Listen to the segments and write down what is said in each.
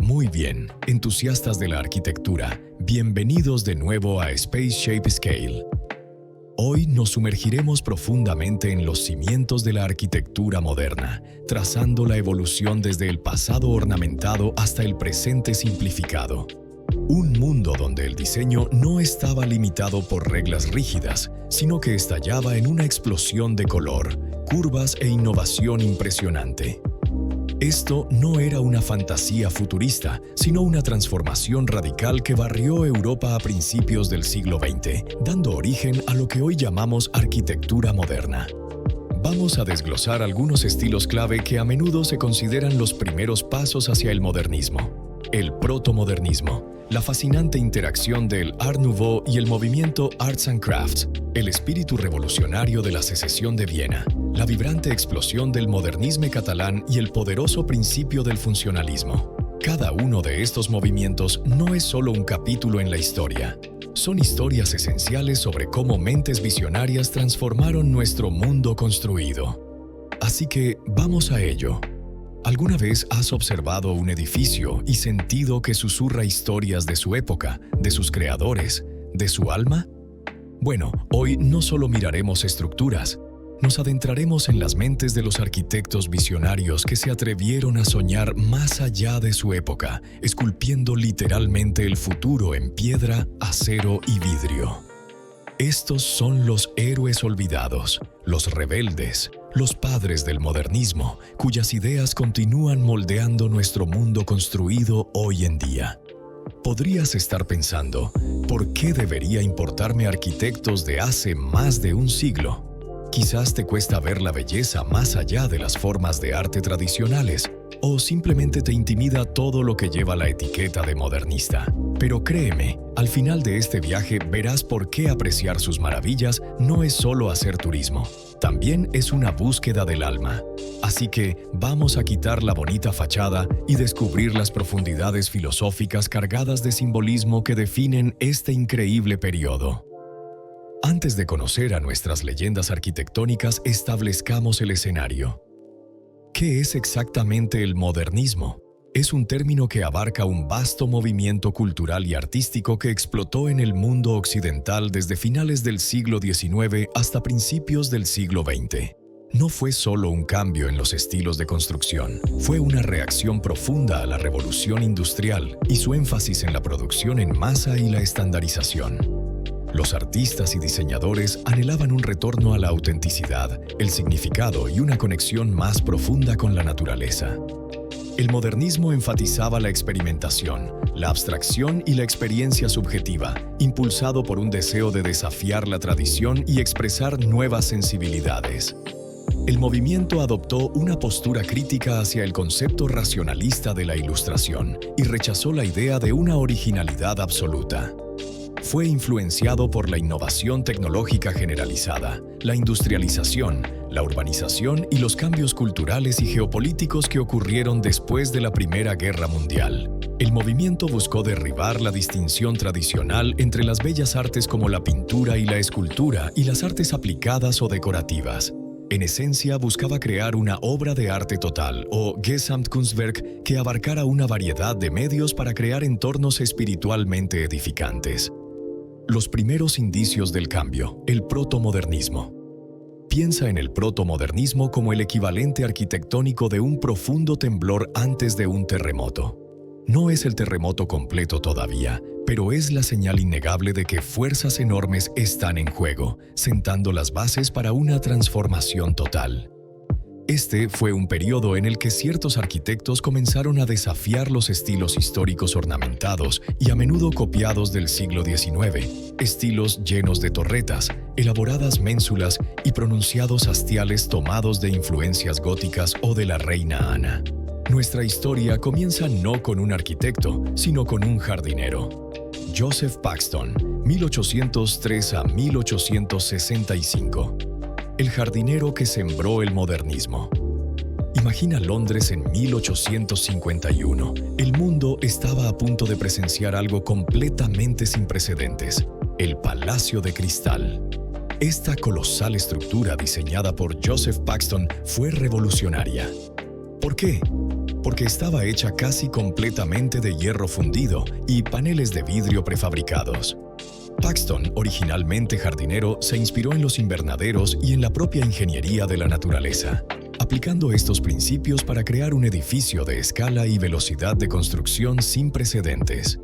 Muy bien, entusiastas de la arquitectura, bienvenidos de nuevo a Space Shape Scale. Hoy nos sumergiremos profundamente en los cimientos de la arquitectura moderna, trazando la evolución desde el pasado ornamentado hasta el presente simplificado. Un mundo donde el diseño no estaba limitado por reglas rígidas, sino que estallaba en una explosión de color, curvas e innovación impresionante. Esto no era una fantasía futurista, sino una transformación radical que barrió Europa a principios del siglo XX, dando origen a lo que hoy llamamos arquitectura moderna. Vamos a desglosar algunos estilos clave que a menudo se consideran los primeros pasos hacia el modernismo. El protomodernismo, la fascinante interacción del Art Nouveau y el movimiento Arts and Crafts, el espíritu revolucionario de la Secesión de Viena, la vibrante explosión del modernismo catalán y el poderoso principio del funcionalismo. Cada uno de estos movimientos no es solo un capítulo en la historia. Son historias esenciales sobre cómo mentes visionarias transformaron nuestro mundo construido. Así que vamos a ello. ¿Alguna vez has observado un edificio y sentido que susurra historias de su época, de sus creadores, de su alma? Bueno, hoy no solo miraremos estructuras, nos adentraremos en las mentes de los arquitectos visionarios que se atrevieron a soñar más allá de su época, esculpiendo literalmente el futuro en piedra, acero y vidrio. Estos son los héroes olvidados, los rebeldes, los padres del modernismo, cuyas ideas continúan moldeando nuestro mundo construido hoy en día. Podrías estar pensando, ¿por qué debería importarme arquitectos de hace más de un siglo? Quizás te cuesta ver la belleza más allá de las formas de arte tradicionales, o simplemente te intimida todo lo que lleva la etiqueta de modernista. Pero créeme, al final de este viaje verás por qué apreciar sus maravillas no es solo hacer turismo, también es una búsqueda del alma. Así que vamos a quitar la bonita fachada y descubrir las profundidades filosóficas cargadas de simbolismo que definen este increíble periodo. Antes de conocer a nuestras leyendas arquitectónicas, establezcamos el escenario. ¿Qué es exactamente el modernismo? Es un término que abarca un vasto movimiento cultural y artístico que explotó en el mundo occidental desde finales del siglo XIX hasta principios del siglo XX. No fue solo un cambio en los estilos de construcción, fue una reacción profunda a la revolución industrial y su énfasis en la producción en masa y la estandarización. Los artistas y diseñadores anhelaban un retorno a la autenticidad, el significado y una conexión más profunda con la naturaleza. El modernismo enfatizaba la experimentación, la abstracción y la experiencia subjetiva, impulsado por un deseo de desafiar la tradición y expresar nuevas sensibilidades. El movimiento adoptó una postura crítica hacia el concepto racionalista de la Ilustración y rechazó la idea de una originalidad absoluta. Fue influenciado por la innovación tecnológica generalizada, la industrialización, la urbanización y los cambios culturales y geopolíticos que ocurrieron después de la Primera Guerra Mundial. El movimiento buscó derribar la distinción tradicional entre las bellas artes como la pintura y la escultura y las artes aplicadas o decorativas. En esencia, buscaba crear una obra de arte total, o Gesamtkunstwerk, que abarcara una variedad de medios para crear entornos espiritualmente edificantes. Los primeros indicios del cambio, el protomodernismo. Piensa en el protomodernismo como el equivalente arquitectónico de un profundo temblor antes de un terremoto. No es el terremoto completo todavía, pero es la señal innegable de que fuerzas enormes están en juego, sentando las bases para una transformación total. Este fue un periodo en el que ciertos arquitectos comenzaron a desafiar los estilos históricos ornamentados y a menudo copiados del siglo XIX, estilos llenos de torretas, elaboradas ménsulas y pronunciados hastiales tomados de influencias góticas o de la reina Ana. Nuestra historia comienza no con un arquitecto, sino con un jardinero. Joseph Paxton, 1803 a 1865. El jardinero que sembró el modernismo. Imagina Londres en 1851. El mundo estaba a punto de presenciar algo completamente sin precedentes: el Palacio de Cristal. Esta colosal estructura diseñada por Joseph Paxton fue revolucionaria. ¿Por qué? porque estaba hecha casi completamente de hierro fundido y paneles de vidrio prefabricados. Paxton, originalmente jardinero, se inspiró en los invernaderos y en la propia ingeniería de la naturaleza, aplicando estos principios para crear un edificio de escala y velocidad de construcción sin precedentes.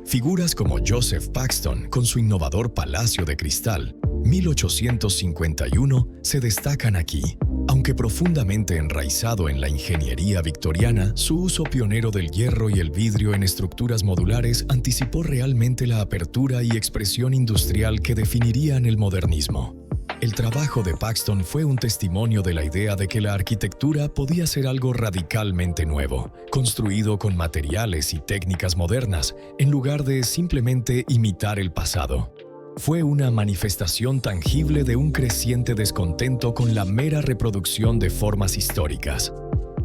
Figuras como Joseph Paxton, con su innovador Palacio de Cristal, 1851, se destacan aquí. Aunque profundamente enraizado en la ingeniería victoriana, su uso pionero del hierro y el vidrio en estructuras modulares anticipó realmente la apertura y expresión industrial que definirían el modernismo. El trabajo de Paxton fue un testimonio de la idea de que la arquitectura podía ser algo radicalmente nuevo, construido con materiales y técnicas modernas, en lugar de simplemente imitar el pasado. Fue una manifestación tangible de un creciente descontento con la mera reproducción de formas históricas.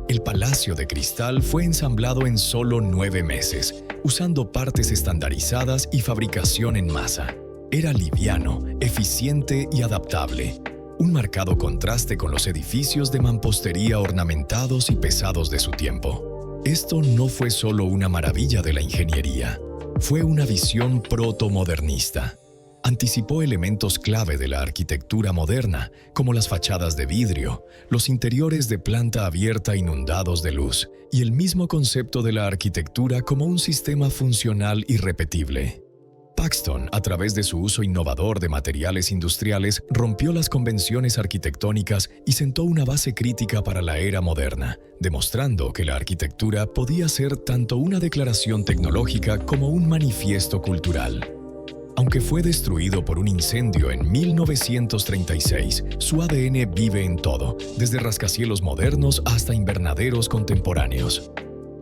El Palacio de Cristal fue ensamblado en solo 9 meses, usando partes estandarizadas y fabricación en masa. Era liviano, eficiente y adaptable, un marcado contraste con los edificios de mampostería ornamentados y pesados de su tiempo. Esto no fue solo una maravilla de la ingeniería, fue una visión protomodernista. Anticipó elementos clave de la arquitectura moderna, como las fachadas de vidrio, los interiores de planta abierta inundados de luz, y el mismo concepto de la arquitectura como un sistema funcional y repetible. Paxton, a través de su uso innovador de materiales industriales, rompió las convenciones arquitectónicas y sentó una base crítica para la era moderna, demostrando que la arquitectura podía ser tanto una declaración tecnológica como un manifiesto cultural. Aunque fue destruido por un incendio en 1936, su ADN vive en todo, desde rascacielos modernos hasta invernaderos contemporáneos.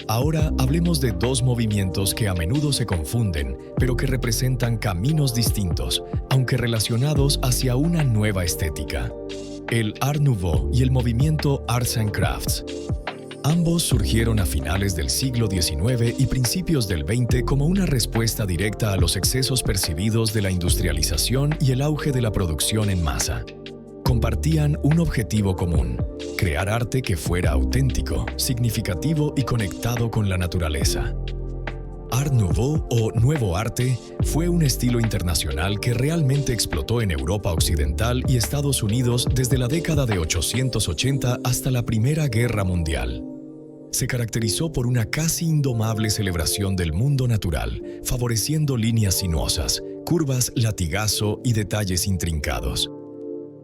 Ahora hablemos de dos movimientos que a menudo se confunden, pero que representan caminos distintos, aunque relacionados hacia una nueva estética: el Art Nouveau y el movimiento Arts and Crafts. Ambos surgieron a finales del siglo XIX y principios del XX como una respuesta directa a los excesos percibidos de la industrialización y el auge de la producción en masa. Compartían un objetivo común: crear arte que fuera auténtico, significativo y conectado con la naturaleza. Art Nouveau o Nuevo Arte fue un estilo internacional que realmente explotó en Europa Occidental y Estados Unidos desde la década de 1880 hasta la Primera Guerra Mundial. Se caracterizó por una casi indomable celebración del mundo natural, favoreciendo líneas sinuosas, curvas latigazo y detalles intrincados.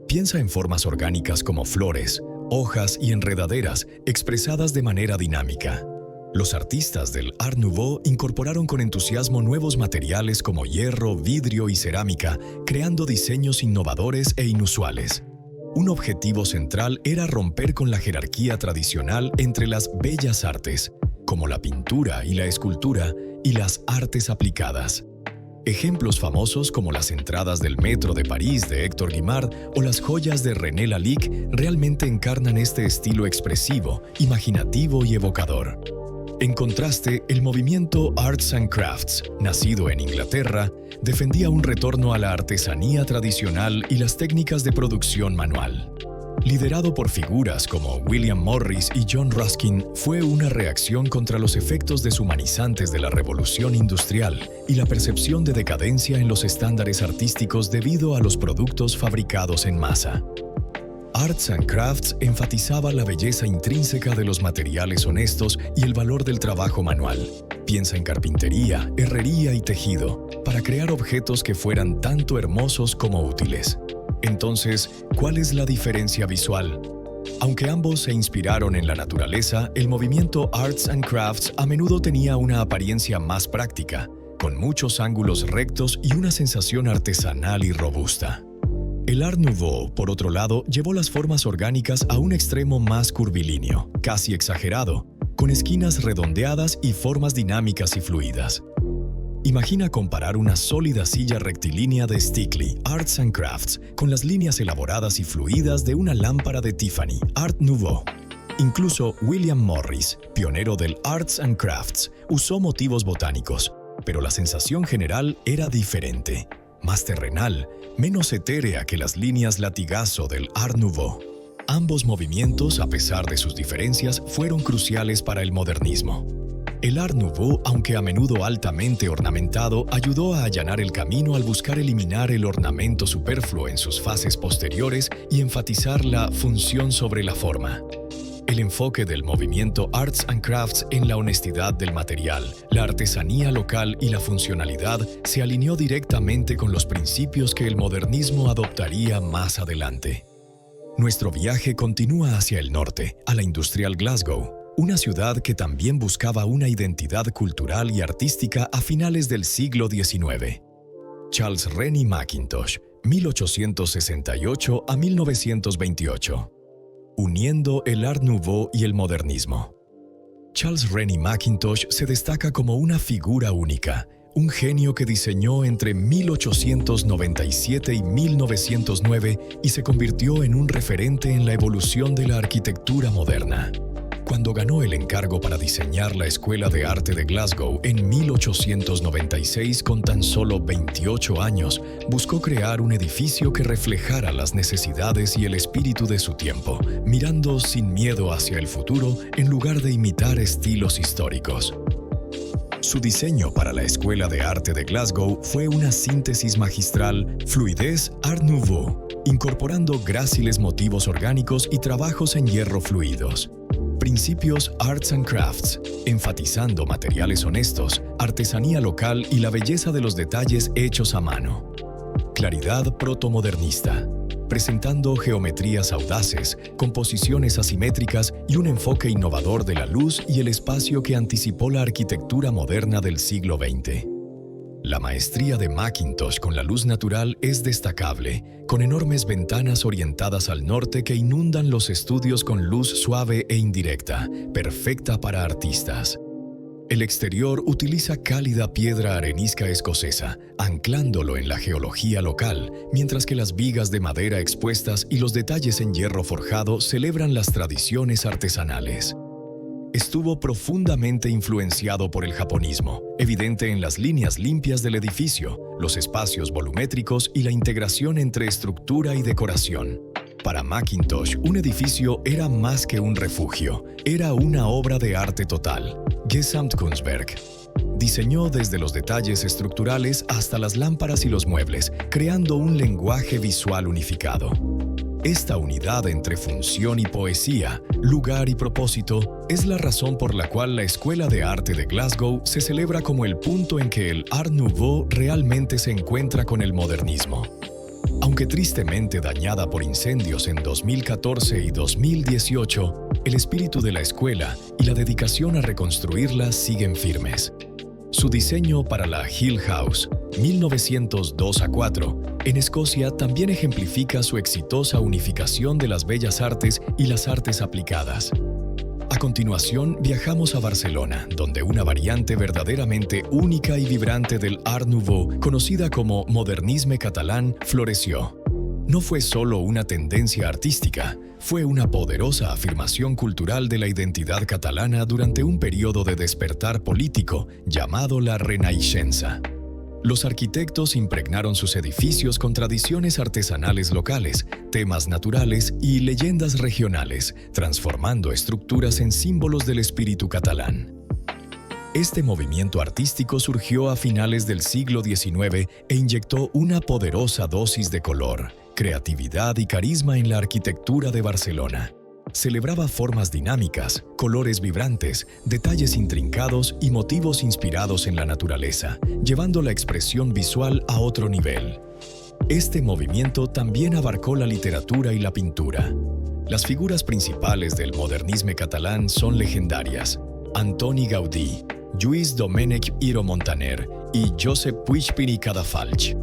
Piensa en formas orgánicas como flores, hojas y enredaderas expresadas de manera dinámica. Los artistas del Art Nouveau incorporaron con entusiasmo nuevos materiales como hierro, vidrio y cerámica, creando diseños innovadores e inusuales. Un objetivo central era romper con la jerarquía tradicional entre las bellas artes, como la pintura y la escultura, y las artes aplicadas. Ejemplos famosos como las entradas del Metro de París de Héctor Guimard o las joyas de René Lalique realmente encarnan este estilo expresivo, imaginativo y evocador. En contraste, el movimiento Arts and Crafts, nacido en Inglaterra, defendía un retorno a la artesanía tradicional y las técnicas de producción manual. Liderado por figuras como William Morris y John Ruskin, fue una reacción contra los efectos deshumanizantes de la revolución industrial y la percepción de decadencia en los estándares artísticos debido a los productos fabricados en masa. Arts and Crafts enfatizaba la belleza intrínseca de los materiales honestos y el valor del trabajo manual. Piensa en carpintería, herrería y tejido, para crear objetos que fueran tanto hermosos como útiles. Entonces, ¿cuál es la diferencia visual? Aunque ambos se inspiraron en la naturaleza, el movimiento Arts and Crafts a menudo tenía una apariencia más práctica, con muchos ángulos rectos y una sensación artesanal y robusta. El Art Nouveau, por otro lado, llevó las formas orgánicas a un extremo más curvilíneo, casi exagerado, con esquinas redondeadas y formas dinámicas y fluidas. Imagina comparar una sólida silla rectilínea de Stickley, Arts and Crafts, con las líneas elaboradas y fluidas de una lámpara de Tiffany, Art Nouveau. Incluso William Morris, pionero del Arts and Crafts, usó motivos botánicos, pero la sensación general era diferente, más terrenal, menos etérea que las líneas latigazo del Art Nouveau. Ambos movimientos, a pesar de sus diferencias, fueron cruciales para el modernismo. El Art Nouveau, aunque a menudo altamente ornamentado, ayudó a allanar el camino al buscar eliminar el ornamento superfluo en sus fases posteriores y enfatizar la función sobre la forma. El enfoque del movimiento Arts and Crafts en la honestidad del material, la artesanía local y la funcionalidad se alineó directamente con los principios que el modernismo adoptaría más adelante. Nuestro viaje continúa hacia el norte, a la industrial Glasgow, una ciudad que también buscaba una identidad cultural y artística a finales del siglo XIX. Charles Rennie Mackintosh, 1868 a 1928. Uniendo el Art Nouveau y el modernismo. Charles Rennie Mackintosh se destaca como una figura única, un genio que diseñó entre 1897 y 1909 y se convirtió en un referente en la evolución de la arquitectura moderna. Cuando ganó el encargo para diseñar la Escuela de Arte de Glasgow en 1896 con tan solo 28 años, buscó crear un edificio que reflejara las necesidades y el espíritu de su tiempo, mirando sin miedo hacia el futuro en lugar de imitar estilos históricos. Su diseño para la Escuela de Arte de Glasgow fue una síntesis magistral, fluidez Art Nouveau, incorporando gráciles motivos orgánicos y trabajos en hierro fluidos. Principios Arts and Crafts, enfatizando materiales honestos, artesanía local y la belleza de los detalles hechos a mano. Claridad protomodernista, presentando geometrías audaces, composiciones asimétricas y un enfoque innovador de la luz y el espacio que anticipó la arquitectura moderna del siglo XX. La maestría de Mackintosh con la luz natural es destacable, con enormes ventanas orientadas al norte que inundan los estudios con luz suave e indirecta, perfecta para artistas. El exterior utiliza cálida piedra arenisca escocesa, anclándolo en la geología local, mientras que las vigas de madera expuestas y los detalles en hierro forjado celebran las tradiciones artesanales. Estuvo profundamente influenciado por el japonismo, evidente en las líneas limpias del edificio, los espacios volumétricos y la integración entre estructura y decoración. Para Mackintosh, un edificio era más que un refugio, era una obra de arte total. Gesamtkunstwerk. Diseñó desde los detalles estructurales hasta las lámparas y los muebles, creando un lenguaje visual unificado. Esta unidad entre función y poesía, lugar y propósito, es la razón por la cual la Escuela de Arte de Glasgow se celebra como el punto en que el Art Nouveau realmente se encuentra con el modernismo. Aunque tristemente dañada por incendios en 2014 y 2018, el espíritu de la escuela y la dedicación a reconstruirla siguen firmes. Su diseño para la Hill House, 1902-4, en Escocia también ejemplifica su exitosa unificación de las bellas artes y las artes aplicadas. A continuación, viajamos a Barcelona, donde una variante verdaderamente única y vibrante del Art Nouveau, conocida como modernisme catalán, floreció. No fue solo una tendencia artística, fue una poderosa afirmación cultural de la identidad catalana durante un periodo de despertar político llamado la Renaixença. Los arquitectos impregnaron sus edificios con tradiciones artesanales locales, temas naturales y leyendas regionales, transformando estructuras en símbolos del espíritu catalán. Este movimiento artístico surgió a finales del siglo XIX e inyectó una poderosa dosis de color, creatividad y carisma en la arquitectura de Barcelona. Celebraba formas dinámicas, colores vibrantes, detalles intrincados y motivos inspirados en la naturaleza, llevando la expresión visual a otro nivel. Este movimiento también abarcó la literatura y la pintura. Las figuras principales del modernisme catalán son legendarias: Antoni Gaudí, Lluís Domènech Iro Montaner y Josep Puigpín i Cadafalch.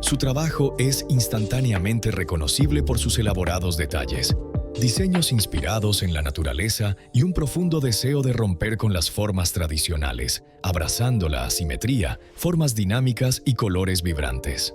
Su trabajo es instantáneamente reconocible por sus elaborados detalles, diseños inspirados en la naturaleza y un profundo deseo de romper con las formas tradicionales, abrazando la asimetría, formas dinámicas y colores vibrantes.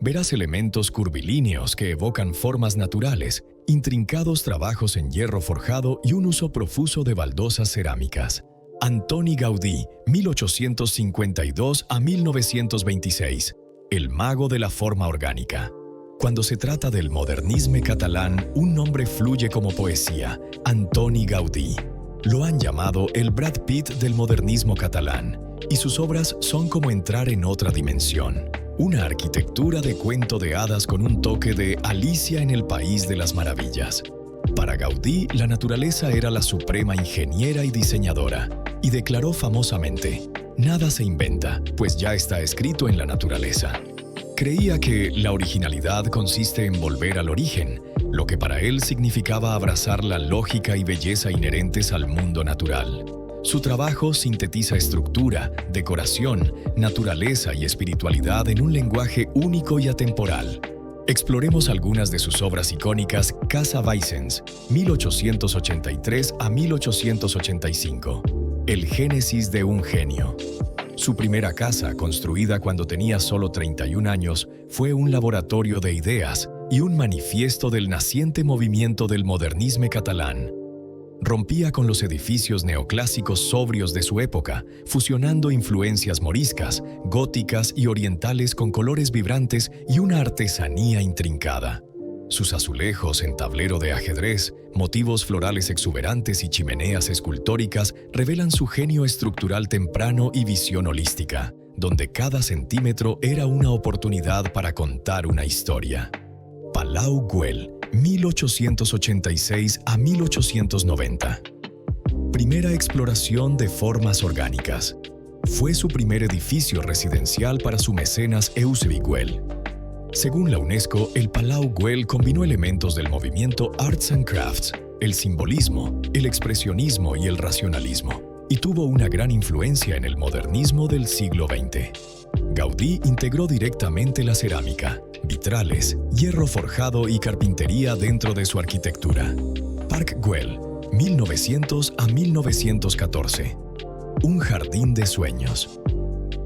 Verás elementos curvilíneos que evocan formas naturales, intrincados trabajos en hierro forjado y un uso profuso de baldosas cerámicas. Antoni Gaudí, 1852 a 1926. El mago de la forma orgánica. Cuando se trata del modernisme catalán, un nombre fluye como poesía: Antoni Gaudí. Lo han llamado el Brad Pitt del modernismo catalán, y sus obras son como entrar en otra dimensión. Una arquitectura de cuento de hadas con un toque de Alicia en el País de las Maravillas. Para Gaudí, la naturaleza era la suprema ingeniera y diseñadora, y declaró famosamente: «Nada se inventa, pues ya está escrito en la naturaleza». Creía que la originalidad consiste en volver al origen, lo que para él significaba abrazar la lógica y belleza inherentes al mundo natural. Su trabajo sintetiza estructura, decoración, naturaleza y espiritualidad en un lenguaje único y atemporal. Exploremos algunas de sus obras icónicas. Casa Vicens, 1883 a 1885. El génesis de un genio. Su primera casa, construida cuando tenía solo 31 años, fue un laboratorio de ideas y un manifiesto del naciente movimiento del modernisme catalán. Rompía con los edificios neoclásicos sobrios de su época, fusionando influencias moriscas, góticas y orientales con colores vibrantes y una artesanía intrincada. Sus azulejos en tablero de ajedrez, motivos florales exuberantes y chimeneas escultóricas revelan su genio estructural temprano y visión holística, donde cada centímetro era una oportunidad para contar una historia. Palau Güell, 1886 a 1890. Primera exploración de formas orgánicas. Fue su primer edificio residencial para su mecenas Eusebi Güell. Según la UNESCO, el Palau Güell combinó elementos del movimiento Arts and Crafts, el simbolismo, el expresionismo y el racionalismo, y tuvo una gran influencia en el modernismo del siglo XX. Gaudí integró directamente la cerámica, vitrales, hierro forjado y carpintería dentro de su arquitectura. Parc Güell, 1900 a 1914. Un jardín de sueños.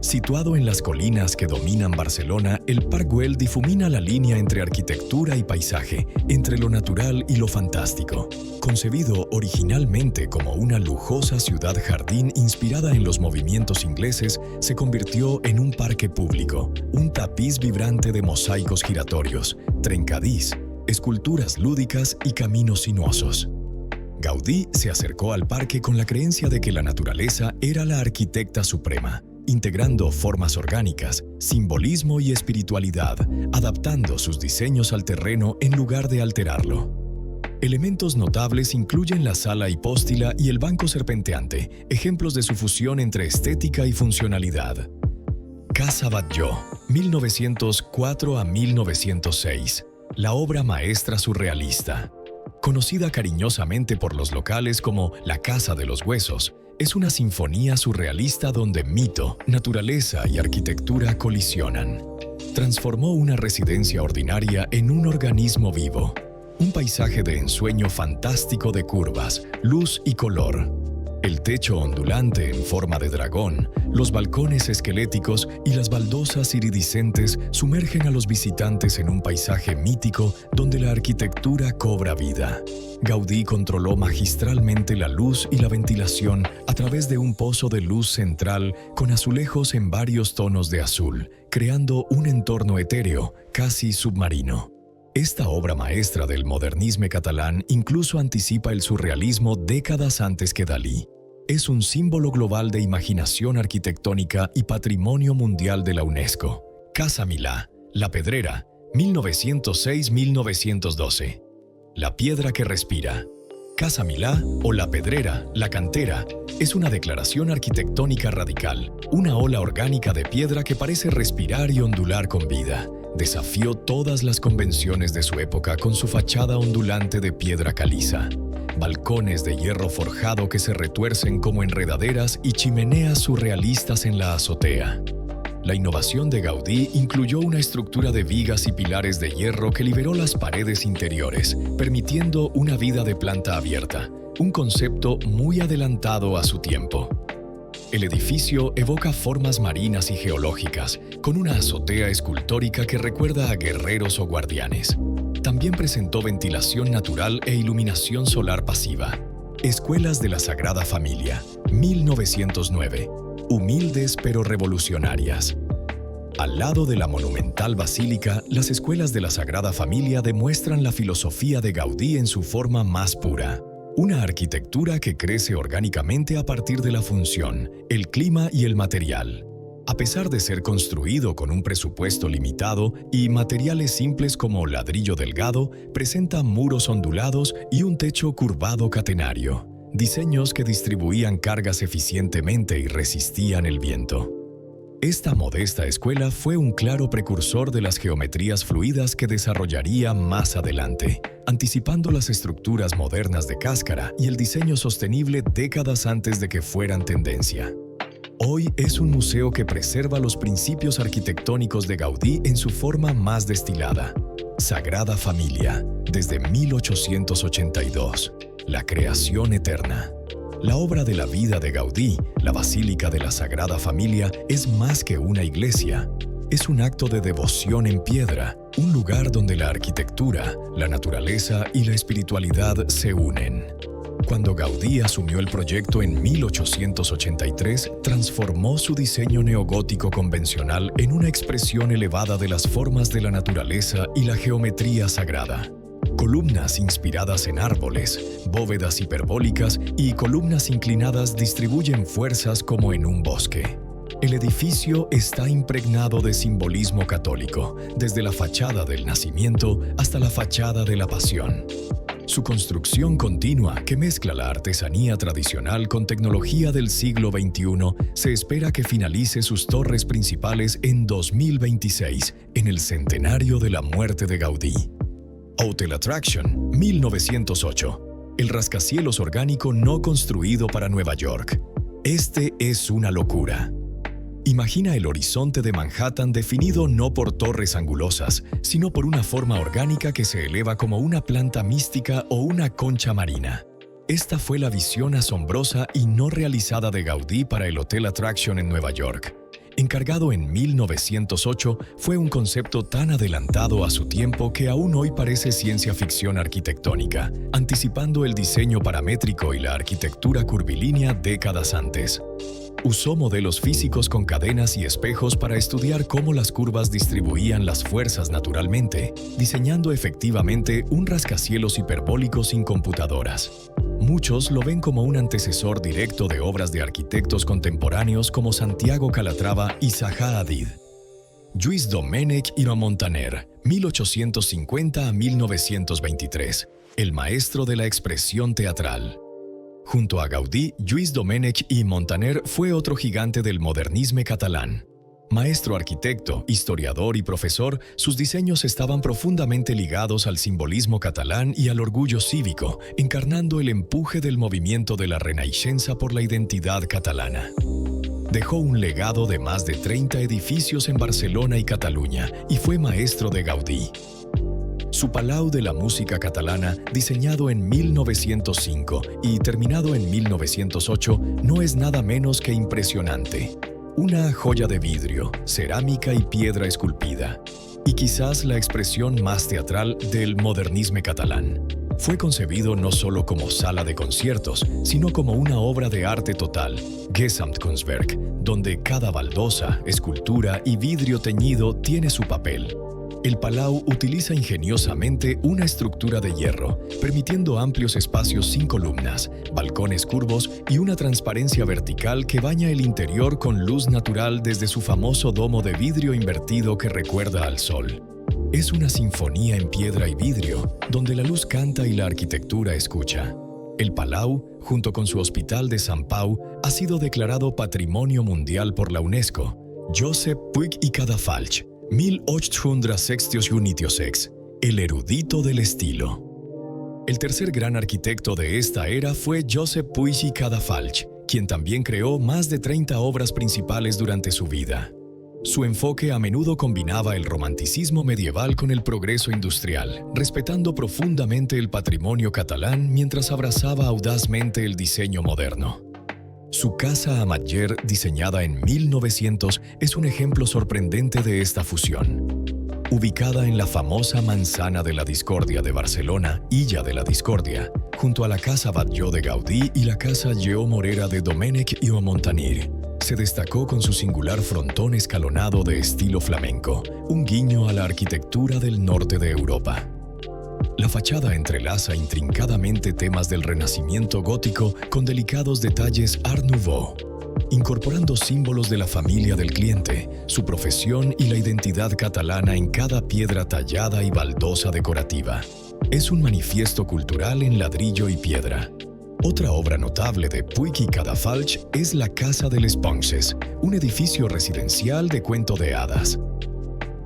Situado en las colinas que dominan Barcelona, el Parc Güell difumina la línea entre arquitectura y paisaje, entre lo natural y lo fantástico. Concebido originalmente como una lujosa ciudad-jardín inspirada en los movimientos ingleses, se convirtió en un parque público, un tapiz vibrante de mosaicos giratorios, trencadís, esculturas lúdicas y caminos sinuosos. Gaudí se acercó al parque con la creencia de que la naturaleza era la arquitecta suprema, integrando formas orgánicas, simbolismo y espiritualidad, adaptando sus diseños al terreno en lugar de alterarlo. Elementos notables incluyen la sala hipóstila y el banco serpenteante, ejemplos de su fusión entre estética y funcionalidad. Casa Batlló, 1904 a 1906. La obra maestra surrealista. Conocida cariñosamente por los locales como la Casa de los Huesos, es una sinfonía surrealista donde mito, naturaleza y arquitectura colisionan. Transformó una residencia ordinaria en un organismo vivo, un paisaje de ensueño fantástico de curvas, luz y color. El techo ondulante en forma de dragón, los balcones esqueléticos y las baldosas iridiscentes sumergen a los visitantes en un paisaje mítico donde la arquitectura cobra vida. Gaudí controló magistralmente la luz y la ventilación a través de un pozo de luz central con azulejos en varios tonos de azul, creando un entorno etéreo, casi submarino. Esta obra maestra del modernisme catalán incluso anticipa el surrealismo décadas antes que Dalí. Es un símbolo global de imaginación arquitectónica y patrimonio mundial de la UNESCO. Casa Milà, La Pedrera, 1906-1912. La piedra que respira. Casa Milà o La Pedrera, la cantera, es una declaración arquitectónica radical, una ola orgánica de piedra que parece respirar y ondular con vida. Desafió todas las convenciones de su época con su fachada ondulante de piedra caliza, balcones de hierro forjado que se retuercen como enredaderas y chimeneas surrealistas en la azotea. La innovación de Gaudí incluyó una estructura de vigas y pilares de hierro que liberó las paredes interiores, permitiendo una vida de planta abierta, un concepto muy adelantado a su tiempo. El edificio evoca formas marinas y geológicas, con una azotea escultórica que recuerda a guerreros o guardianes. También presentó ventilación natural e iluminación solar pasiva. Escuelas de la Sagrada Familia, 1909. Humildes pero revolucionarias. Al lado de la monumental basílica, las escuelas de la Sagrada Familia demuestran la filosofía de Gaudí en su forma más pura. Una arquitectura que crece orgánicamente a partir de la función, el clima y el material. A pesar de ser construido con un presupuesto limitado y materiales simples como ladrillo delgado, presenta muros ondulados y un techo curvado catenario, diseños que distribuían cargas eficientemente y resistían el viento. Esta modesta escuela fue un claro precursor de las geometrías fluidas que desarrollaría más adelante, anticipando las estructuras modernas de cáscara y el diseño sostenible décadas antes de que fueran tendencia. Hoy es un museo que preserva los principios arquitectónicos de Gaudí en su forma más destilada. Sagrada Familia, desde 1882, la creación eterna. La obra de la vida de Gaudí, la Basílica de la Sagrada Familia, es más que una iglesia. Es un acto de devoción en piedra, un lugar donde la arquitectura, la naturaleza y la espiritualidad se unen. Cuando Gaudí asumió el proyecto en 1883, transformó su diseño neogótico convencional en una expresión elevada de las formas de la naturaleza y la geometría sagrada. Columnas inspiradas en árboles, bóvedas hiperbólicas y columnas inclinadas distribuyen fuerzas como en un bosque. El edificio está impregnado de simbolismo católico, desde la fachada del nacimiento hasta la fachada de la pasión. Su construcción continua, que mezcla la artesanía tradicional con tecnología del siglo XXI, se espera que finalice sus torres principales en 2026, en el centenario de la muerte de Gaudí. Hotel Attraction, 1908. El rascacielos orgánico no construido para Nueva York. Este es una locura. Imagina el horizonte de Manhattan definido no por torres angulosas, sino por una forma orgánica que se eleva como una planta mística o una concha marina. Esta fue la visión asombrosa y no realizada de Gaudí para el Hotel Attraction en Nueva York. Encargado en 1908, fue un concepto tan adelantado a su tiempo que aún hoy parece ciencia ficción arquitectónica, anticipando el diseño paramétrico y la arquitectura curvilínea décadas antes. Usó modelos físicos con cadenas y espejos para estudiar cómo las curvas distribuían las fuerzas naturalmente, diseñando efectivamente un rascacielos hiperbólico sin computadoras. Muchos lo ven como un antecesor directo de obras de arquitectos contemporáneos como Santiago Calatrava y Zaha Hadid. Lluís Domènech i Montaner, 1850 a 1923, el maestro de la expresión teatral. Junto a Gaudí, Lluís Domènech i Montaner fue otro gigante del modernisme catalán. Maestro arquitecto, historiador y profesor, sus diseños estaban profundamente ligados al simbolismo catalán y al orgullo cívico, encarnando el empuje del movimiento de la Renaixença por la identidad catalana. Dejó un legado de más de 30 edificios en Barcelona y Cataluña y fue maestro de Gaudí. Su Palau de la Música Catalana, diseñado en 1905 y terminado en 1908, no es nada menos que impresionante. Una joya de vidrio, cerámica y piedra esculpida, y quizás la expresión más teatral del modernisme catalán. Fue concebido no solo como sala de conciertos, sino como una obra de arte total, Gesamtkunstwerk, donde cada baldosa, escultura y vidrio teñido tiene su papel. El Palau utiliza ingeniosamente una estructura de hierro, permitiendo amplios espacios sin columnas, balcones curvos y una transparencia vertical que baña el interior con luz natural desde su famoso domo de vidrio invertido que recuerda al sol. Es una sinfonía en piedra y vidrio, donde la luz canta y la arquitectura escucha. El Palau, junto con su Hospital de Sant Pau, ha sido declarado Patrimonio Mundial por la UNESCO. Josep Puig i Cadafalch, 1866, el erudito del estilo. El tercer gran arquitecto de esta era fue Josep Puig i Cadafalch, quien también creó más de 30 obras principales durante su vida. Su enfoque a menudo combinaba el romanticismo medieval con el progreso industrial, respetando profundamente el patrimonio catalán mientras abrazaba audazmente el diseño moderno. Su Casa Ametller, diseñada en 1900, es un ejemplo sorprendente de esta fusión. Ubicada en la famosa Manzana de la Discordia de Barcelona, Illa de la Discordia, junto a la Casa Batlló de Gaudí y la Casa Lleó Morera de Domènech i Montaner, Se destacó con su singular frontón escalonado de estilo flamenco, un guiño a la arquitectura del norte de Europa. La fachada entrelaza intrincadamente temas del Renacimiento gótico con delicados detalles Art Nouveau, incorporando símbolos de la familia del cliente, su profesión y la identidad catalana en cada piedra tallada y baldosa decorativa. Es un manifiesto cultural en ladrillo y piedra. Otra obra notable de Puig i Cadafalch es la Casa de les Ponces, un edificio residencial de cuento de hadas.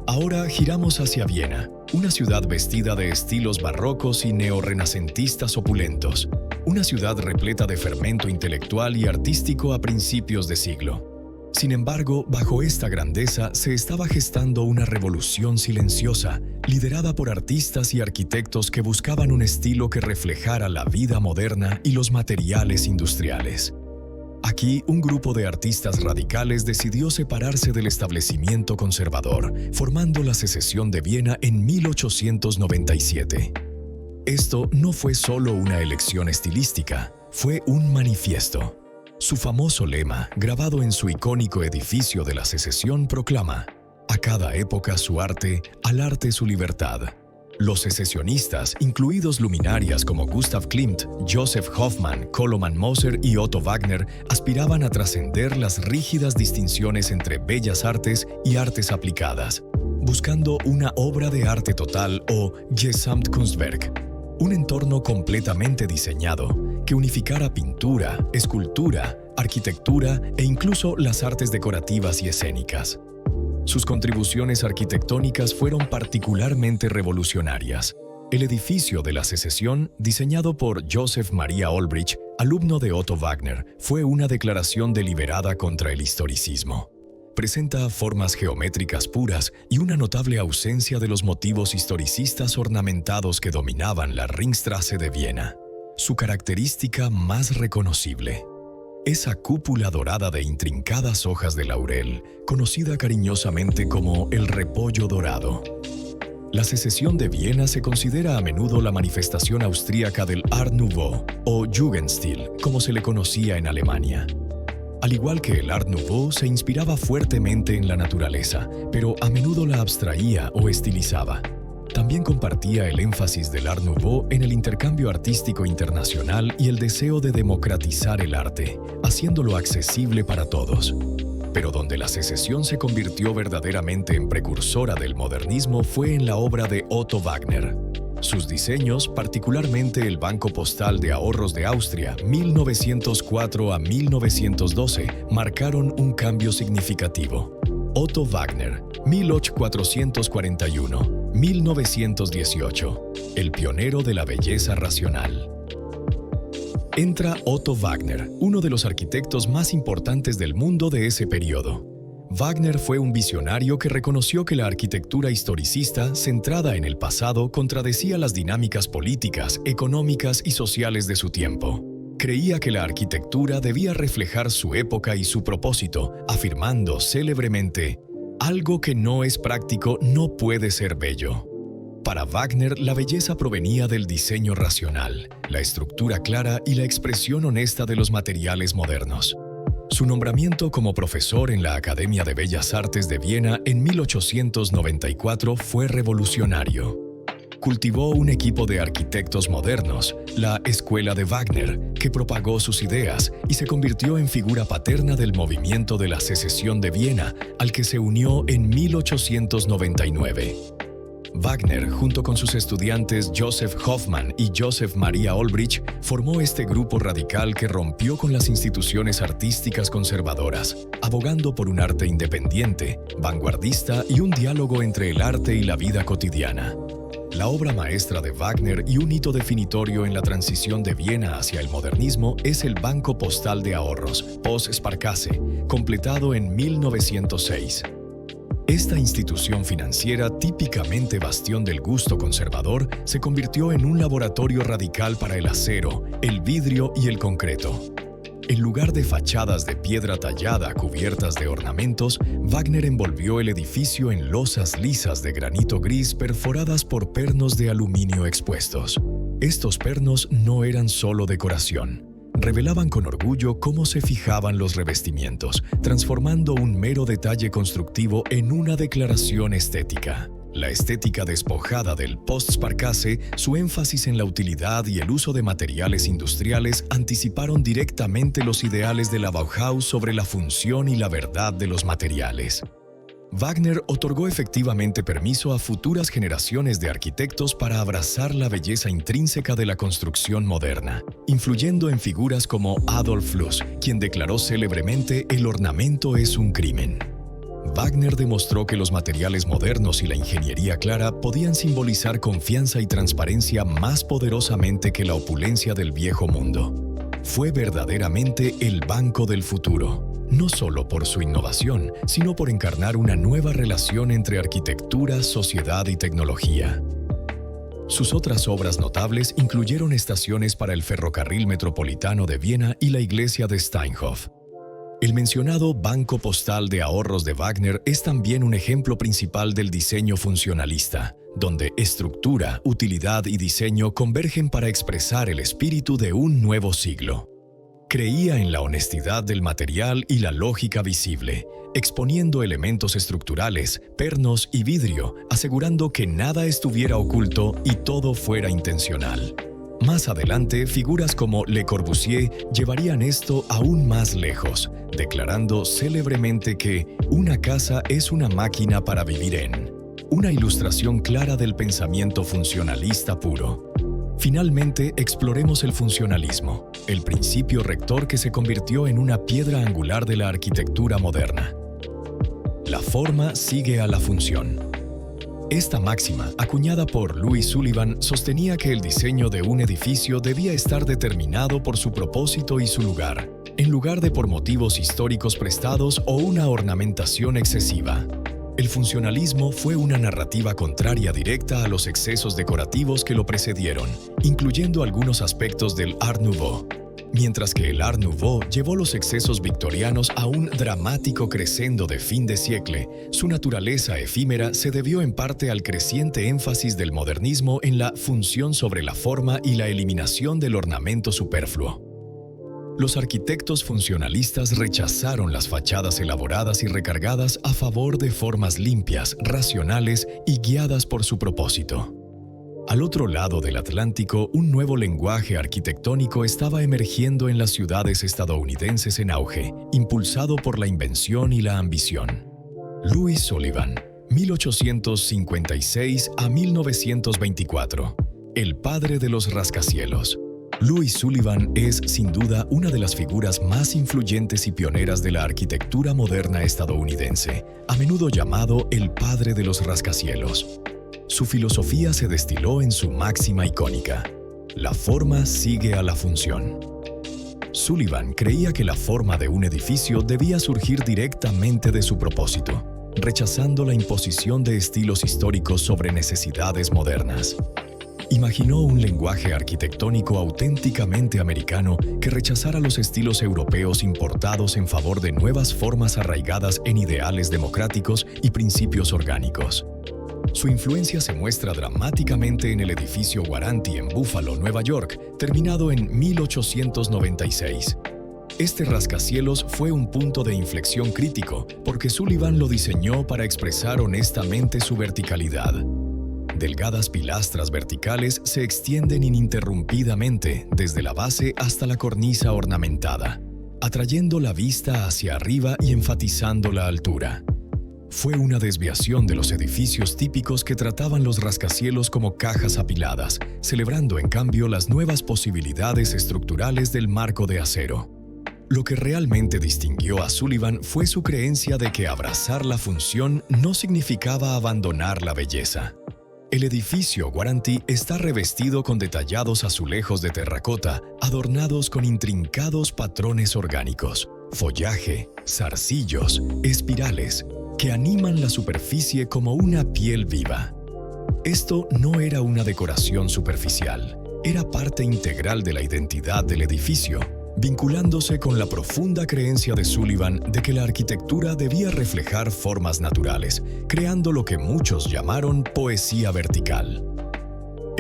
Ahora giramos hacia Viena, una ciudad vestida de estilos barrocos y neorrenacentistas opulentos, una ciudad repleta de fermento intelectual y artístico a principios de siglo. Sin embargo, bajo esta grandeza se estaba gestando una revolución silenciosa, liderada por artistas y arquitectos que buscaban un estilo que reflejara la vida moderna y los materiales industriales. Aquí, un grupo de artistas radicales decidió separarse del establecimiento conservador, formando la Secesión de Viena en 1897. Esto no fue solo una elección estilística, fue un manifiesto. Su famoso lema, grabado en su icónico edificio de la Secesión, proclama: a cada época su arte, al arte su libertad. Los secesionistas, incluidos luminarias como Gustav Klimt, Joseph Hoffmann, Koloman Moser y Otto Wagner, aspiraban a trascender las rígidas distinciones entre bellas artes y artes aplicadas, buscando una obra de arte total o Gesamtkunstwerk, un entorno completamente diseñado que unificara pintura, escultura, arquitectura e incluso las artes decorativas y escénicas. Sus contribuciones arquitectónicas fueron particularmente revolucionarias. El edificio de la Secesión, diseñado por Joseph Maria Olbrich, alumno de Otto Wagner, fue una declaración deliberada contra el historicismo. Presenta formas geométricas puras y una notable ausencia de los motivos historicistas ornamentados que dominaban la Ringstraße de Viena. Su característica más reconocible: esa cúpula dorada de intrincadas hojas de laurel, conocida cariñosamente como el repollo dorado. La Secesión de Viena se considera a menudo la manifestación austríaca del Art Nouveau, o Jugendstil, como se le conocía en Alemania. Al igual que el Art Nouveau, se inspiraba fuertemente en la naturaleza, pero a menudo la abstraía o estilizaba. También compartía el énfasis del Art Nouveau en el intercambio artístico internacional y el deseo de democratizar el arte, haciéndolo accesible para todos. Pero donde la Secesión se convirtió verdaderamente en precursora del modernismo fue en la obra de Otto Wagner. Sus diseños, particularmente el Banco Postal de Ahorros de Austria, 1904 a 1912, marcaron un cambio significativo. Otto Wagner, 1841-1918, el pionero de la belleza racional. Entra Otto Wagner, uno de los arquitectos más importantes del mundo de ese periodo. Wagner fue un visionario que reconoció que la arquitectura historicista, centrada en el pasado, contradecía las dinámicas políticas, económicas y sociales de su tiempo. Creía que la arquitectura debía reflejar su época y su propósito, afirmando célebremente: algo que no es práctico no puede ser bello. Para Wagner, la belleza provenía del diseño racional, la estructura clara y la expresión honesta de los materiales modernos. Su nombramiento como profesor en la Academia de Bellas Artes de Viena en 1894 fue revolucionario. Cultivó un equipo de arquitectos modernos, la Escuela de Wagner, que propagó sus ideas y se convirtió en figura paterna del movimiento de la Secesión de Viena, al que se unió en 1899. Wagner, junto con sus estudiantes Joseph Hoffmann y Joseph Maria Olbrich, formó este grupo radical que rompió con las instituciones artísticas conservadoras, abogando por un arte independiente, vanguardista y un diálogo entre el arte y la vida cotidiana. La obra maestra de Wagner y un hito definitorio en la transición de Viena hacia el modernismo es el Banco Postal de Ahorros, Postsparkasse, completado en 1906. Esta institución financiera, típicamente bastión del gusto conservador, se convirtió en un laboratorio radical para el acero, el vidrio y el concreto. En lugar de fachadas de piedra tallada cubiertas de ornamentos, Wagner envolvió el edificio en losas lisas de granito gris perforadas por pernos de aluminio expuestos. Estos pernos no eran solo decoración. revelaban con orgullo cómo se fijaban los revestimientos, transformando un mero detalle constructivo en una declaración estética. La estética despojada del post-Sparkasse, su énfasis en la utilidad y el uso de materiales industriales anticiparon directamente los ideales de la Bauhaus sobre la función y la verdad de los materiales. Wagner otorgó efectivamente permiso a futuras generaciones de arquitectos para abrazar la belleza intrínseca de la construcción moderna, influyendo en figuras como Adolf Loos, quien declaró célebremente: "El ornamento es un crimen". Wagner demostró que los materiales modernos y la ingeniería clara podían simbolizar confianza y transparencia más poderosamente que la opulencia del viejo mundo. Fue verdaderamente el banco del futuro, no solo por su innovación, sino por encarnar una nueva relación entre arquitectura, sociedad y tecnología. Sus otras obras notables incluyeron estaciones para el ferrocarril metropolitano de Viena y la iglesia de Steinhof. El mencionado Banco Postal de Ahorros de Wagner es también un ejemplo principal del diseño funcionalista, donde estructura, utilidad y diseño convergen para expresar el espíritu de un nuevo siglo. Creía en la honestidad del material y la lógica visible, exponiendo elementos estructurales, pernos y vidrio, asegurando que nada estuviera oculto y todo fuera intencional. Más adelante, figuras como Le Corbusier llevarían esto aún más lejos, declarando célebremente que una casa es una máquina para vivir en. Una ilustración clara del pensamiento funcionalista puro. Finalmente, exploremos el funcionalismo, el principio rector que se convirtió en una piedra angular de la arquitectura moderna. La forma sigue a la función. Esta máxima, acuñada por Louis Sullivan, sostenía que el diseño de un edificio debía estar determinado por su propósito y su lugar, en lugar de por motivos históricos prestados o una ornamentación excesiva. El funcionalismo fue una narrativa contraria directa a los excesos decorativos que lo precedieron, incluyendo algunos aspectos del Art Nouveau. Mientras que el Art Nouveau llevó los excesos victorianos a un dramático crescendo de fin de siglo, su naturaleza efímera se debió en parte al creciente énfasis del modernismo en la función sobre la forma y la eliminación del ornamento superfluo. Los arquitectos funcionalistas rechazaron las fachadas elaboradas y recargadas a favor de formas limpias, racionales y guiadas por su propósito. Al otro lado del Atlántico, un nuevo lenguaje arquitectónico estaba emergiendo en las ciudades estadounidenses en auge, impulsado por la invención y la ambición. Louis Sullivan, 1856 a 1924, el padre de los rascacielos. Louis Sullivan es, sin duda, una de las figuras más influyentes y pioneras de la arquitectura moderna estadounidense, a menudo llamado el padre de los rascacielos. Su filosofía se destiló en su máxima icónica: la forma sigue a la función. Sullivan creía que la forma de un edificio debía surgir directamente de su propósito, rechazando la imposición de estilos históricos sobre necesidades modernas. Imaginó un lenguaje arquitectónico auténticamente americano que rechazara los estilos europeos importados en favor de nuevas formas arraigadas en ideales democráticos y principios orgánicos. Su influencia se muestra dramáticamente en el edificio Guaranty en Buffalo, Nueva York, terminado en 1896. Este rascacielos fue un punto de inflexión crítico porque Sullivan lo diseñó para expresar honestamente su verticalidad. Delgadas pilastras verticales se extienden ininterrumpidamente desde la base hasta la cornisa ornamentada, atrayendo la vista hacia arriba y enfatizando la altura. Fue una desviación de los edificios típicos que trataban los rascacielos como cajas apiladas, celebrando en cambio las nuevas posibilidades estructurales del marco de acero. Lo que realmente distinguió a Sullivan fue su creencia de que abrazar la función no significaba abandonar la belleza. El edificio Guaranty está revestido con detallados azulejos de terracota, adornados con intrincados patrones orgánicos, follaje, zarcillos, espirales, que animan la superficie como una piel viva. Esto no era una decoración superficial, era parte integral de la identidad del edificio, vinculándose con la profunda creencia de Sullivan de que la arquitectura debía reflejar formas naturales, creando lo que muchos llamaron poesía vertical.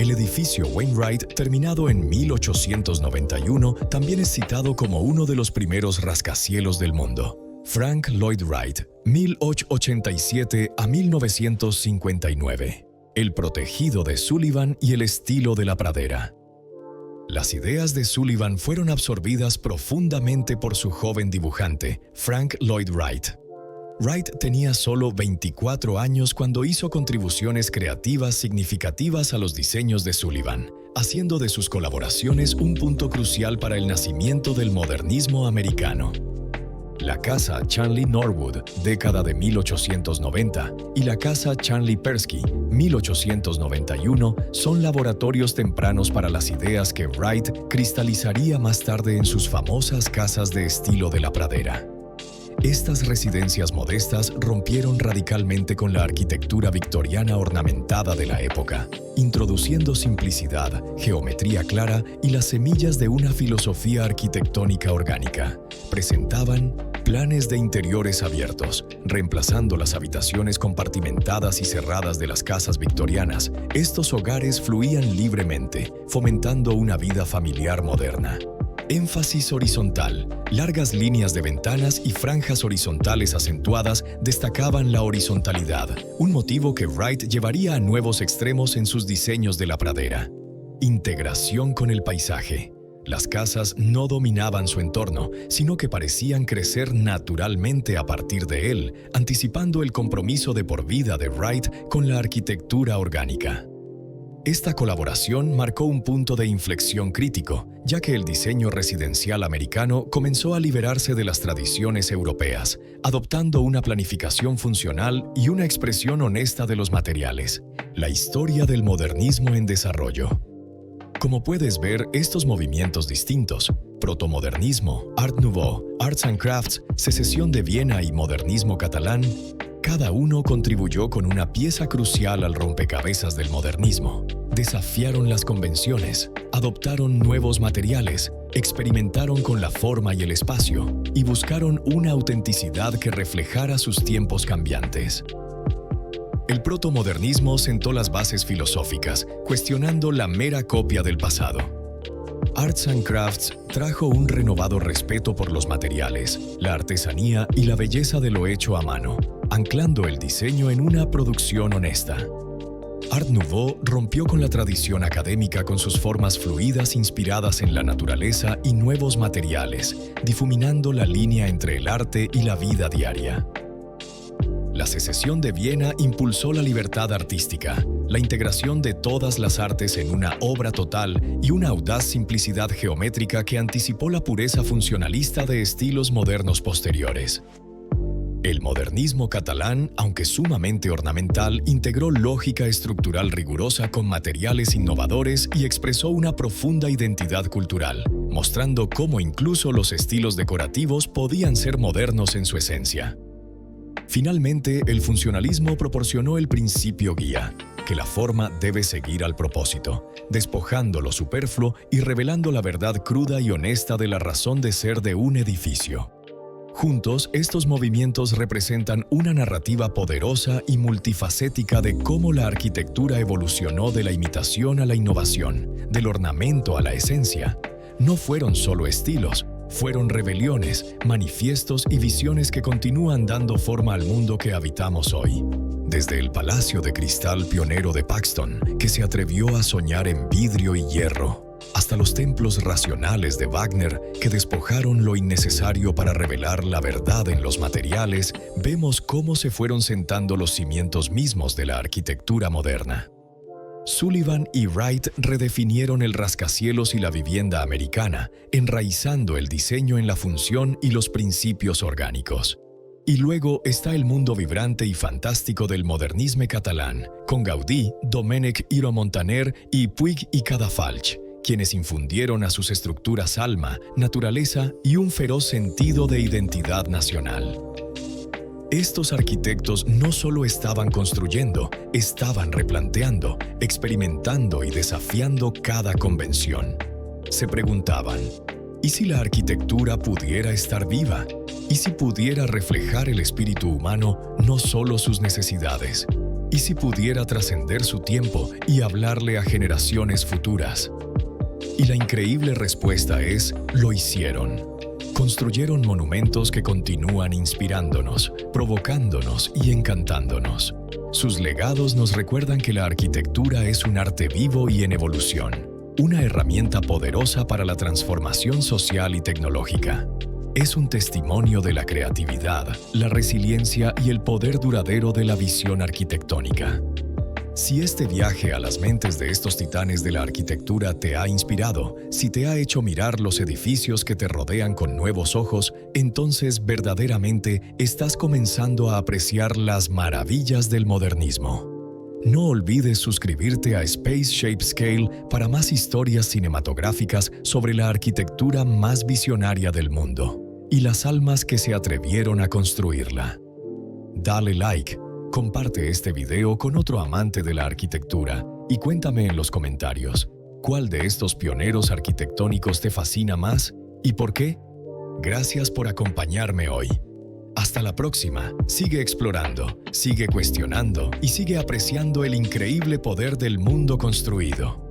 El edificio Wainwright, terminado en 1891, también es citado como uno de los primeros rascacielos del mundo. Frank Lloyd Wright, 1887 a 1959. El protegido de Sullivan y el estilo de la pradera. Las ideas de Sullivan fueron absorbidas profundamente por su joven dibujante, Frank Lloyd Wright. Wright tenía solo 24 años cuando hizo contribuciones creativas significativas a los diseños de Sullivan, haciendo de sus colaboraciones un punto crucial para el nacimiento del modernismo americano. La casa Chanley Norwood, década de 1890, y la casa Chanley Persky, 1891, son laboratorios tempranos para las ideas que Wright cristalizaría más tarde en sus famosas casas de estilo de la pradera. Estas residencias modestas rompieron radicalmente con la arquitectura victoriana ornamentada de la época, introduciendo simplicidad, geometría clara y las semillas de una filosofía arquitectónica orgánica. Presentaban planes de interiores abiertos, reemplazando las habitaciones compartimentadas y cerradas de las casas victorianas. Estos hogares fluían libremente, fomentando una vida familiar moderna. Énfasis horizontal, largas líneas de ventanas y franjas horizontales acentuadas destacaban la horizontalidad, un motivo que Wright llevaría a nuevos extremos en sus diseños de la pradera. Integración con el paisaje. Las casas no dominaban su entorno, sino que parecían crecer naturalmente a partir de él, anticipando el compromiso de por vida de Wright con la arquitectura orgánica. Esta colaboración marcó un punto de inflexión crítico, ya que el diseño residencial americano comenzó a liberarse de las tradiciones europeas, adoptando una planificación funcional y una expresión honesta de los materiales. La historia del modernismo en desarrollo. Como puedes ver, estos movimientos distintos, protomodernismo, Art Nouveau, Arts and Crafts, Secesión de Viena y modernismo catalán, cada uno contribuyó con una pieza crucial al rompecabezas del modernismo. Desafiaron las convenciones, adoptaron nuevos materiales, experimentaron con la forma y el espacio, y buscaron una autenticidad que reflejara sus tiempos cambiantes. El protomodernismo sentó las bases filosóficas, cuestionando la mera copia del pasado. Arts and Crafts trajo un renovado respeto por los materiales, la artesanía y la belleza de lo hecho a mano, anclando el diseño en una producción honesta. Art Nouveau rompió con la tradición académica con sus formas fluidas inspiradas en la naturaleza y nuevos materiales, difuminando la línea entre el arte y la vida diaria. La Secesión de Viena impulsó la libertad artística, la integración de todas las artes en una obra total y una audaz simplicidad geométrica que anticipó la pureza funcionalista de estilos modernos posteriores. El modernismo catalán, aunque sumamente ornamental, integró lógica estructural rigurosa con materiales innovadores y expresó una profunda identidad cultural, mostrando cómo incluso los estilos decorativos podían ser modernos en su esencia. Finalmente, el funcionalismo proporcionó el principio guía, que la forma debe seguir al propósito, despojando lo superfluo y revelando la verdad cruda y honesta de la razón de ser de un edificio. Juntos, estos movimientos representan una narrativa poderosa y multifacética de cómo la arquitectura evolucionó de la imitación a la innovación, del ornamento a la esencia. No fueron solo estilos, fueron rebeliones, manifiestos y visiones que continúan dando forma al mundo que habitamos hoy. Desde el Palacio de Cristal pionero de Paxton, que se atrevió a soñar en vidrio y hierro, hasta los templos racionales de Wagner que despojaron lo innecesario para revelar la verdad en los materiales, vemos cómo se fueron sentando los cimientos mismos de la arquitectura moderna. Sullivan y Wright redefinieron el rascacielos y la vivienda americana, enraizando el diseño en la función y los principios orgánicos. Y luego está el mundo vibrante y fantástico del modernisme catalán, con Gaudí, Domènech Hiro Montaner y Puig i Cadafalch, quienes infundieron a sus estructuras alma, naturaleza y un feroz sentido de identidad nacional. Estos arquitectos no solo estaban construyendo, estaban replanteando, experimentando y desafiando cada convención. Se preguntaban, ¿y si la arquitectura pudiera estar viva? ¿Y si pudiera reflejar el espíritu humano, no solo sus necesidades? ¿Y si pudiera trascender su tiempo y hablarle a generaciones futuras? Y la increíble respuesta es, lo hicieron. Construyeron monumentos que continúan inspirándonos, provocándonos y encantándonos. Sus legados nos recuerdan que la arquitectura es un arte vivo y en evolución, una herramienta poderosa para la transformación social y tecnológica. Es un testimonio de la creatividad, la resiliencia y el poder duradero de la visión arquitectónica. Si este viaje a las mentes de estos titanes de la arquitectura te ha inspirado, si te ha hecho mirar los edificios que te rodean con nuevos ojos, entonces verdaderamente estás comenzando a apreciar las maravillas del modernismo. No olvides suscribirte a Space Shape Scale para más historias cinematográficas sobre la arquitectura más visionaria del mundo y las almas que se atrevieron a construirla. Dale like, comparte este video con otro amante de la arquitectura y cuéntame en los comentarios, ¿cuál de estos pioneros arquitectónicos te fascina más y por qué? Gracias por acompañarme hoy. Hasta la próxima, sigue explorando, sigue cuestionando y sigue apreciando el increíble poder del mundo construido.